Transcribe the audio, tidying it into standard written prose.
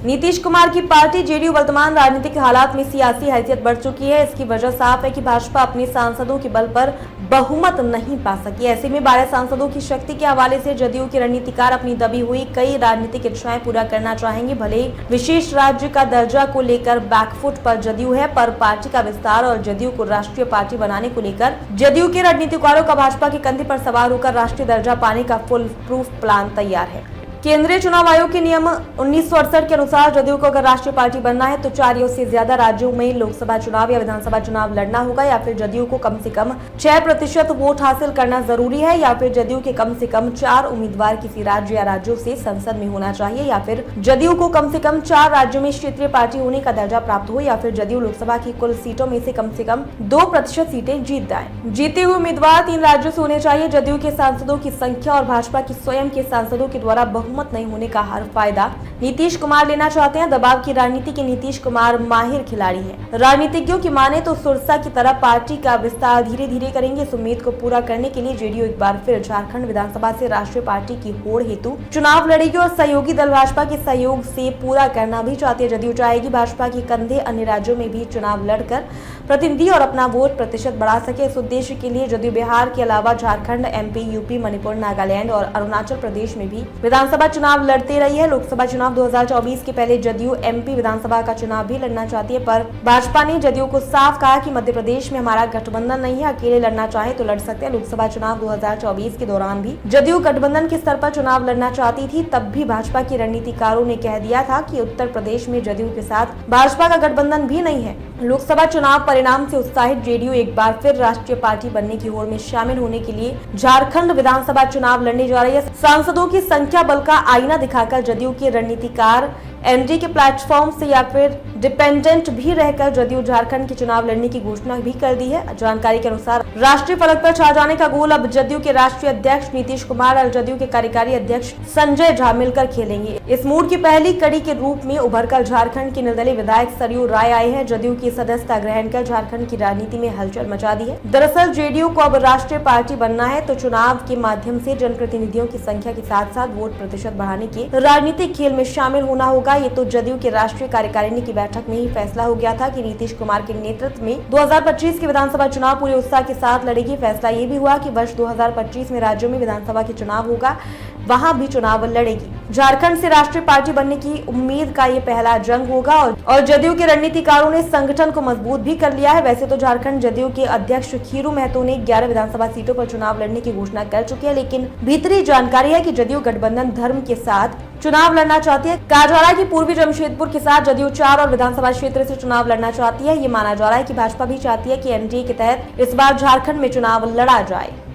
नीतीश कुमार की party JDU वर्तमान राजनीतिक हालात में सियासी हैसियत बढ़ चुकी है। इसकी वजह साफ है कि भाजपा अपने सांसदों के बल पर बहुमत नहीं पा सकी। ऐसे में 12 सांसदों की शक्ति के हवाले से जदयू के रणनीतिकार अपनी दबी हुई कई राजनीतिक इच्छाएं पूरा करना चाहेंगे। भले विशेष राज्य का दर्जा को लेकर बैकफुट पर जदयू है, पर पार्टी का विस्तार और जदयू को राष्ट्रीय पार्टी बनाने को लेकर जदयू के रणनीतिकारों का भाजपा के कंधे पर सवार होकर राष्ट्रीय दर्जा पाने का फुल प्रूफ प्लान तैयार है। केंद्रीय चुनाव आयोग के नियम 1968 के अनुसार जदयू को अगर राष्ट्रीय पार्टी बनना है तो 4 या उससे ज्यादा राज्यों में लोकसभा चुनाव या विधानसभा चुनाव लड़ना होगा, या फिर जदयू को कम से कम 6% वोट हासिल करना जरूरी है, या फिर जदयू के कम से कम 4 उम्मीदवार किसी राज्य या राज्यों से संसद में होना चाहिए, या फिर जदयू को कम से कम 4 राज्यों में क्षेत्रीय पार्टी होने का दर्जा प्राप्त हो, या फिर जदयू लोकसभा की कुल सीटों में से कम 2% सीटें जीत जाए। जीते हुए उम्मीदवार 3 राज्यों से होने चाहिए। जदयू के सांसदों की संख्या और भाजपा की स्वयं के सांसदों के द्वारा बहुमत नहीं होने का हर फायदा नीतीश कुमार लेना चाहते हैं। दबाव की राजनीति के नीतीश कुमार माहिर खिलाड़ी हैं। राजनीतिज्ञों की माने तो सुरसा की तरह पार्टी का विस्तार धीरे धीरे करेंगे। इस उम्मीद को पूरा करने के लिए जेडीयू एक बार फिर झारखंड विधानसभा से राष्ट्रीय पार्टी की होड़ हेतु चुनाव लड़ेगी और सहयोगी दल भाजपा के सहयोग से पूरा करना भी चाहती है। जदयू चाहेगी भाजपा के कंधे अन्य राज्यों में भी चुनाव लड़कर प्रतिनिधि और अपना वोट प्रतिशत बढ़ा सके। इस उद्देश्य के लिए जदयू बिहार के अलावा झारखंड, एमपी, यूपी, मणिपुर, नागालैंड और अरुणाचल प्रदेश में भी विधानसभा चुनाव लड़ते रही है। लोकसभा चुनाव 2024 के पहले जदयू एमपी विधानसभा का चुनाव भी लड़ना चाहती है, पर भाजपा ने जदयू को साफ कहा कि मध्य प्रदेश में हमारा गठबंधन नहीं है, अकेले लड़ना चाहे तो लड़ सकते हैं। लोकसभा चुनाव 2024 के दौरान भी जदयू गठबंधन के स्तर पर चुनाव लड़ना चाहती थी। तब भी भाजपा के रणनीतिकारों ने कह दिया था कि उत्तर प्रदेश में जदयू के साथ भाजपा का गठबंधन भी नहीं है। लोकसभा चुनाव परिणाम से उत्साहित जेडीयू एक बार फिर राष्ट्रीय पार्टी बनने की होड़ में शामिल होने के लिए झारखंड विधानसभा चुनाव लड़ने जा रही है। सांसदों की संख्या बल का आईना दिखाकर जदयू के रणनीतिकार एनडीए के प्लेटफॉर्म से या फिर डिपेंडेंट भी रहकर जदयू झारखंड के चुनाव लड़ने की घोषणा भी कर दी है। जानकारी के अनुसार राष्ट्रीय फलक पर छा जाने का गोल अब जदयू के राष्ट्रीय अध्यक्ष नीतीश कुमार और जदयू के कार्यकारी अध्यक्ष संजय झा मिलकर खेलेंगे। इस मूड की पहली कड़ी के रूप में उभरकर झारखंड के निर्दलीय विधायक सरयू राय आए हैं। जदयू की सदस्यता ग्रहण कर झारखंड की राजनीति में हलचल मचा दी है। दरअसल जेडीयू को अब राष्ट्रीय पार्टी बनना है तो चुनाव के माध्यम से जनप्रतिनिधियों की संख्या के साथ साथ वोट प्रतिशत बढ़ाने के राजनीतिक खेल में शामिल होना होगा। ये तो जदयू के राष्ट्रीय कार्यकारिणी की बैठक में ही फैसला हो गया था कि नीतीश कुमार के नेतृत्व में 2025 के विधानसभा चुनाव पूरे उत्साह के साथ लड़ेगी। फैसला ये भी हुआ कि वर्ष 2025 में राज्यों में विधानसभा के चुनाव होगा, वहां भी चुनाव लड़ेगी। झारखंड से राष्ट्रीय पार्टी बनने की उम्मीद का ये पहला जंग होगा और जदयू के रणनीतिकारों ने संगठन को मजबूत भी कर लिया है। वैसे तो झारखंड जदयू के अध्यक्ष खीरू महतो ने 11 विधानसभा सीटों पर चुनाव लड़ने की घोषणा कर चुके हैं, लेकिन भीतरी जानकारी है कि जदयू गठबंधन धर्म के साथ चुनाव लड़ना चाहती है। कहा जा रहा है कि पूर्वी जमशेदपुर के साथ जदयू 4 और विधानसभा क्षेत्र से चुनाव लड़ना चाहती है। ये माना जा रहा है कि भाजपा भी चाहती है कि एनडीए के तहत इस बार झारखंड में चुनाव लड़ा जाए।